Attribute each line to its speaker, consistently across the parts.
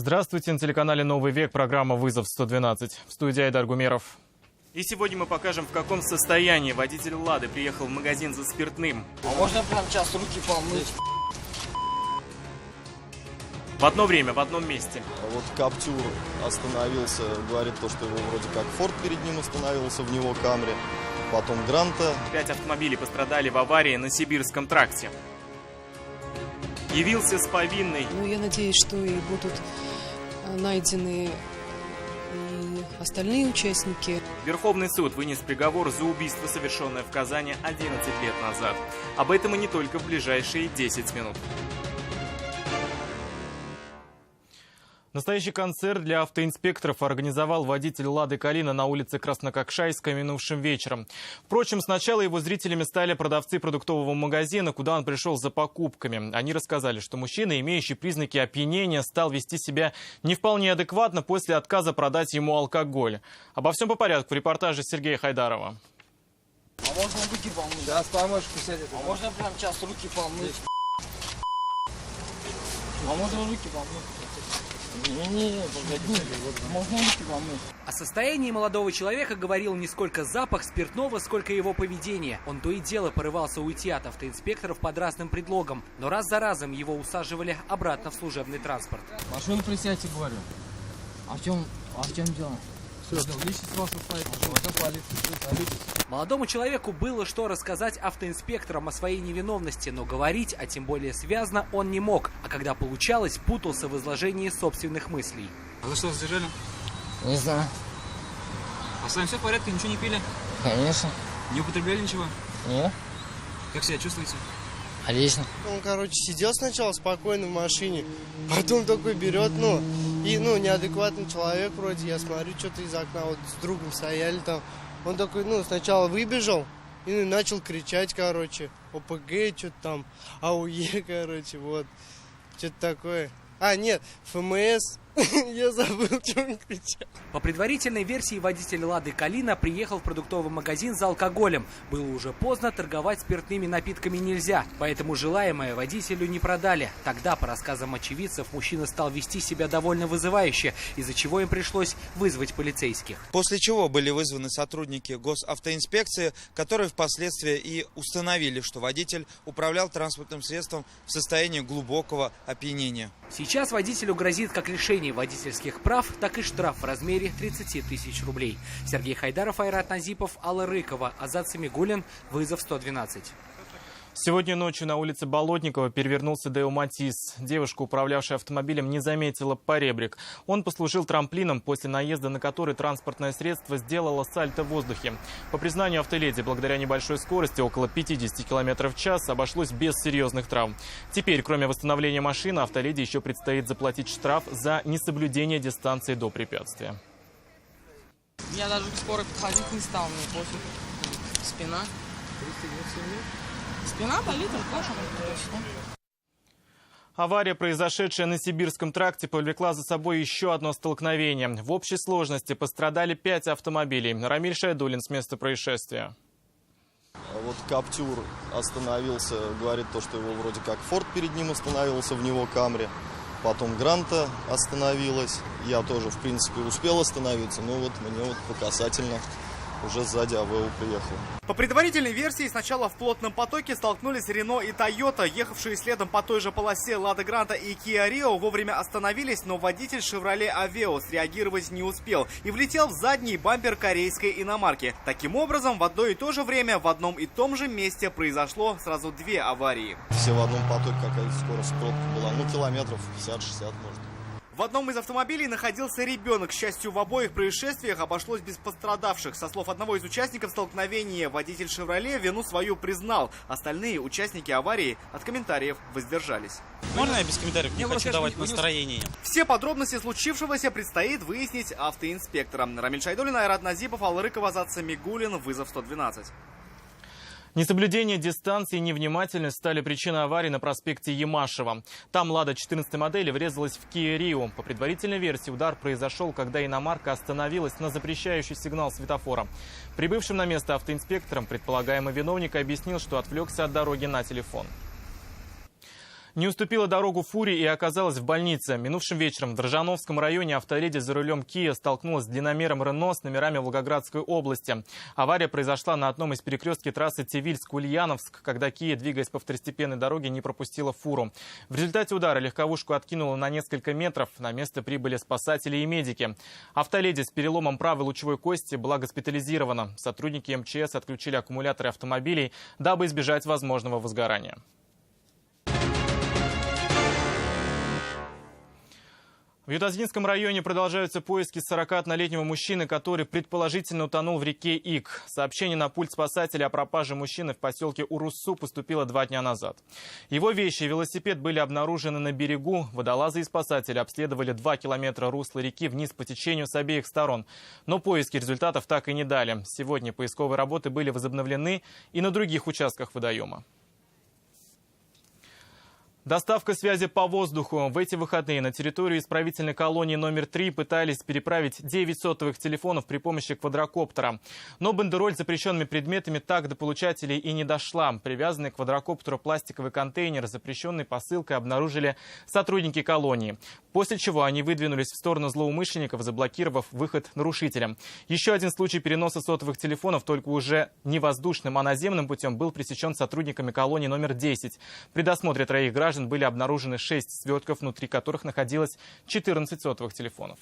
Speaker 1: Здравствуйте, на телеканале «Новый век», программа «Вызов 112». В студии Айдар Гумеров. И сегодня мы покажем, в каком состоянии водитель «Лады» приехал в магазин за спиртным.
Speaker 2: А можно прям сейчас руки помыть?
Speaker 1: В одно время, в одном месте.
Speaker 3: Вот Каптюр остановился, говорит то, что его вроде как Форд перед ним остановился в него Камри. Потом Гранта.
Speaker 1: 5 автомобилей пострадали в аварии на Сибирском тракте. Явился с повинной.
Speaker 4: Я надеюсь, что и будут найдены и остальные участники.
Speaker 1: Верховный суд вынес приговор за убийство, совершенное в Казани 11 лет назад. Об этом и не только в ближайшие 10 минут. Настоящий концерт для автоинспекторов организовал водитель «Лады Калина» на улице Краснококшайская минувшим вечером. Впрочем, сначала его зрителями стали продавцы продуктового магазина, куда он пришел за покупками. Они рассказали, что мужчина, имеющий признаки опьянения, стал вести себя не вполне адекватно после отказа продать ему алкоголь. Обо всем по порядку в репортаже Сергея Хайдарова.
Speaker 2: А можно руки помыть?
Speaker 5: Сейчас помощку сядет.
Speaker 2: А можно прям сейчас руки помыть? А можно руки помыть? Не, погоди, можно руки помыть.
Speaker 6: О состоянии молодого человека говорил не сколько запах спиртного, сколько его поведение. Он то и дело порывался уйти от автоинспекторов под разным предлогом, но раз за разом его усаживали обратно в служебный транспорт.
Speaker 5: Машину присядьте, говорю. А в чем дело? Все, личность ваша стоит.
Speaker 6: Молодому человеку было что рассказать автоинспекторам о своей невиновности, но говорить, а тем более связно, он не мог. А когда получалось, путался в изложении собственных мыслей.
Speaker 7: А за что задержали?
Speaker 5: Не знаю.
Speaker 7: А с вами все в порядке? Ничего не пили?
Speaker 5: Конечно.
Speaker 7: Не употребляли ничего?
Speaker 5: Нет.
Speaker 7: Как себя чувствуете?
Speaker 5: Отлично.
Speaker 8: Он, сидел сначала спокойно в машине, потом такой берет, неадекватный человек вроде, я смотрю, что-то из окна, вот с другом стояли там. Он такой, сначала выбежал и начал кричать, ОПГ, что-то там, АУЕ, вот, что-то такое. А, нет, ФМС, я забыл, что он кричал.
Speaker 6: По предварительной версии, водитель «Лады Калина» приехал в продуктовый магазин за алкоголем. Было уже поздно, торговать спиртными напитками нельзя, поэтому желаемое водителю не продали. Тогда, по рассказам очевидцев, мужчина стал вести себя довольно вызывающе, из-за чего им пришлось вызвать полицейских.
Speaker 9: После чего были вызваны сотрудники госавтоинспекции, которые впоследствии и установили, что водитель управлял транспортным средством в состоянии глубокого опьянения.
Speaker 6: Сейчас водителю грозит как лишение водительских прав, так и штраф в размере 30 тысяч рублей. Сергей Хайдаров, Айрат Назипов, Алла Рыкова, Азат Самигуллин. Вызов 112.
Speaker 1: Сегодня ночью на улице Болотникова перевернулся Део Матис. Девушка, управлявшая автомобилем, не заметила поребрик. Он послужил трамплином, после наезда на который транспортное средство сделало сальто в воздухе. По признанию автоледи, благодаря небольшой скорости, около 50 км в час, обошлось без серьезных травм. Теперь, кроме восстановления машины, автоледи еще предстоит заплатить штраф за несоблюдение дистанции до препятствия.
Speaker 2: Я даже скоро подходить не стал, мне пофиг. Спина. Спина болит, точно.
Speaker 1: Авария, произошедшая на Сибирском тракте, повлекла за собой еще одно столкновение. В общей сложности пострадали 5 автомобилей. Рамиль Шайдулин с места происшествия.
Speaker 3: Вот Каптюр остановился, говорит то, что его вроде как Форд перед ним остановился в него Камри. Потом Гранта остановилась. Я тоже, в принципе, успел остановиться, но вот мне по касательно уже сзади АВО приехал.
Speaker 10: По предварительной версии, сначала в плотном потоке столкнулись Рено и Тойота. Ехавшие следом по той же полосе Лада Гранта и Киа Рио вовремя остановились, но водитель Шевроле Авео среагировать не успел и влетел в задний бампер корейской иномарки. Таким образом, в одно и то же время в одном и том же месте произошло сразу 2 аварии.
Speaker 3: Все в одном потоке, какая скорость пробки была, километров 50-60 может.
Speaker 10: В одном из автомобилей находился ребенок. К счастью, в обоих происшествиях обошлось без пострадавших. Со слов одного из участников столкновения, водитель «Шевроле» вину свою признал. Остальные участники аварии от комментариев воздержались.
Speaker 7: Можно я без комментариев? Не хочу давать настроение.
Speaker 10: Все подробности случившегося предстоит выяснить автоинспекторам. Рамиль Шайдулин, Айрат Назипов, Алла Рыкова, Азат Самигуллин. Вызов 112.
Speaker 1: Несоблюдение дистанции и невнимательность стали причиной аварии на проспекте Ямашева. Там «Лада» 14 модели врезалась в Киа Рио. По предварительной версии, удар произошел, когда иномарка остановилась на запрещающий сигнал светофора. Прибывшим на место автоинспектором предполагаемый виновник объяснил, что отвлекся от дороги на телефон. Не уступила дорогу фуре и оказалась в больнице. Минувшим вечером в Дрожжановском районе автоледи за рулем Kia столкнулась с длинномером Рено с номерами Волгоградской области. Авария произошла на одном из перекрестков трассы Тивильск-Ульяновск, когда Kia, двигаясь по второстепенной дороге, не пропустила фуру. В результате удара легковушку откинуло на несколько метров. На место прибыли спасатели и медики. Автоледи с переломом правой лучевой кости была госпитализирована. Сотрудники МЧС отключили аккумуляторы автомобилей, дабы избежать возможного возгорания. В Ютаздинском районе продолжаются поиски 41-летнего мужчины, который предположительно утонул в реке Ик. Сообщение на пульт спасателя о пропаже мужчины в поселке Уруссу поступило 2 дня назад. Его вещи и велосипед были обнаружены на берегу. Водолазы и спасатели обследовали 2 километра русла реки вниз по течению с обеих сторон. Но поиски результатов так и не дали. Сегодня поисковые работы были возобновлены и на других участках водоема. Доставка связи по воздуху. В эти выходные на территорию исправительной колонии номер 3 пытались переправить 9 сотовых телефонов при помощи квадрокоптера. Но бандероль с запрещенными предметами так до получателей и не дошла. Привязанный к квадрокоптеру пластиковый контейнер с запрещенной посылкой обнаружили сотрудники колонии. После чего они выдвинулись в сторону злоумышленников, заблокировав выход нарушителям. Еще один случай переноса сотовых телефонов, только уже не воздушным, а наземным путем, был пресечен сотрудниками колонии номер 10. При досмотре 3 граждан были обнаружены 6 свёртков, внутри которых находилось 14 сотовых телефонов.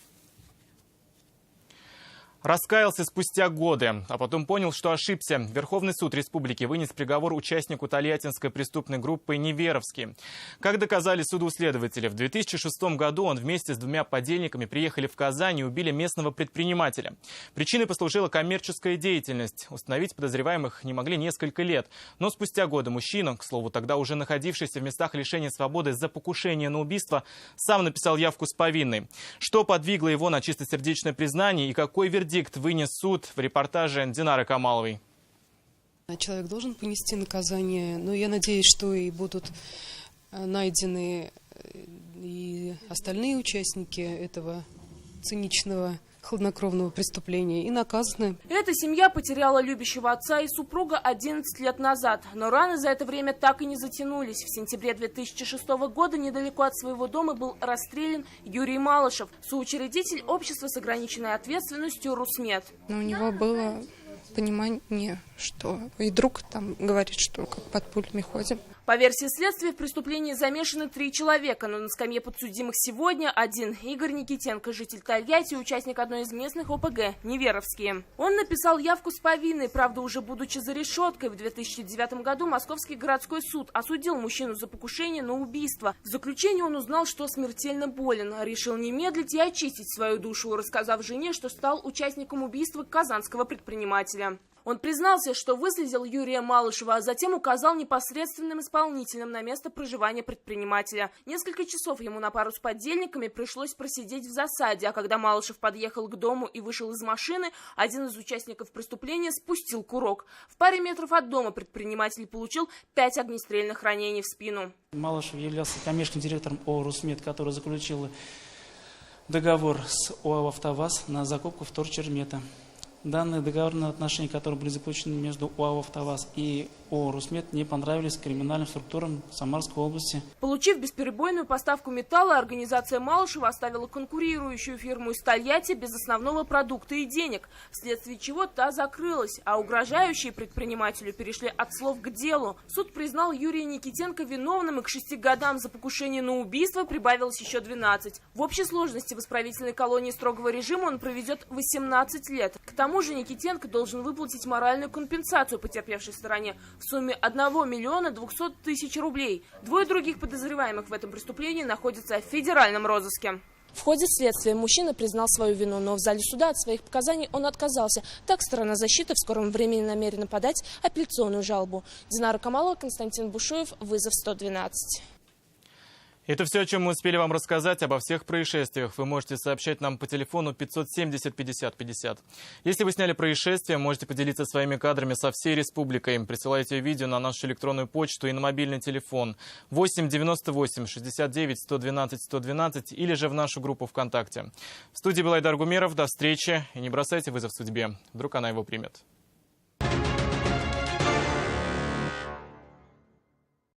Speaker 1: Раскаялся спустя годы, а потом понял, что ошибся. Верховный суд республики вынес приговор участнику тольяттинской преступной группы Неверовский. Как доказали суду следователи, в 2006 году он вместе с 2 подельниками приехали в Казань и убили местного предпринимателя. Причиной послужила коммерческая деятельность. Установить подозреваемых не могли несколько лет. Но спустя годы мужчина, к слову, тогда уже находившийся в местах лишения свободы за покушение на убийство, сам написал явку с повинной. Что подвигло его на чистосердечное признание и какой вердикт вынес суд, в репортаже Динары Камаловой.
Speaker 4: Человек должен понести наказание, но я надеюсь, что и будут найдены и остальные участники этого циничного, хладнокровного преступления и наказаны.
Speaker 11: Эта семья потеряла любящего отца и супруга 11 лет назад. Но раны за это время так и не затянулись. В сентябре 2006 года недалеко от своего дома был расстрелян Юрий Малышев, соучредитель общества с ограниченной ответственностью «Русмет».
Speaker 12: Но у него было понимание, что и друг там говорит, что как под пулями ходим.
Speaker 11: По версии следствия, в преступлении замешаны 3 человека, но на скамье подсудимых сегодня один – Игорь Никитенко, житель Тольятти, участник одной из местных ОПГ – Неверовские. Он написал явку с повинной, правда, уже будучи за решеткой. В 2009 году Московский городской суд осудил мужчину за покушение на убийство. В заключении он узнал, что смертельно болен, решил не медлить и очистить свою душу, рассказав жене, что стал участником убийства казанского предпринимателя. Он признался, что выследил Юрия Малышева, а затем указал непосредственным исполнителям на место проживания предпринимателя. Несколько часов ему на пару с подельниками пришлось просидеть в засаде, а когда Малышев подъехал к дому и вышел из машины, один из участников преступления спустил курок. В паре метров от дома предприниматель получил 5 огнестрельных ранений в спину.
Speaker 13: Малышев являлся коммерческим директором ООО «Русмет», который заключил договор с ОАО «АвтоВАЗ» на закупку вторчермета. Данные договорные отношения, которые были заключены между ОАО «АвтоВАЗ» и ООО «Русмет», не понравились криминальным структурам Самарской области.
Speaker 11: Получив бесперебойную поставку металла, организация Малышева оставила конкурирующую фирму из Тольятти без основного продукта и денег, вследствие чего та закрылась, а угрожающие предпринимателю перешли от слов к делу. Суд признал Юрия Никитенко виновным, и к 6 годам за покушение на убийство прибавилось еще 12. В общей сложности в исправительной колонии строгого режима он проведет 18 лет. К тому же Никитенко должен выплатить моральную компенсацию потерпевшей стороне в сумме 1 миллиона 200 тысяч рублей. 2 других подозреваемых в этом преступлении находятся в федеральном розыске.
Speaker 14: В ходе следствия мужчина признал свою вину, но в зале суда от своих показаний он отказался. Так сторона защиты в скором времени намерена подать апелляционную жалобу. Динара Камалова, Константин Бушуев, вызов 112.
Speaker 1: Это все, о чем мы успели вам рассказать. Обо всех происшествиях вы можете сообщать нам по телефону 570 50 50. Если вы сняли происшествие, можете поделиться своими кадрами со всей республикой. Присылайте видео на нашу электронную почту и на мобильный телефон 8 98 69 112 112 или же в нашу группу ВКонтакте. В студии был Айдар Гумеров. До встречи. И не бросайте вызов судьбе. Вдруг она его примет.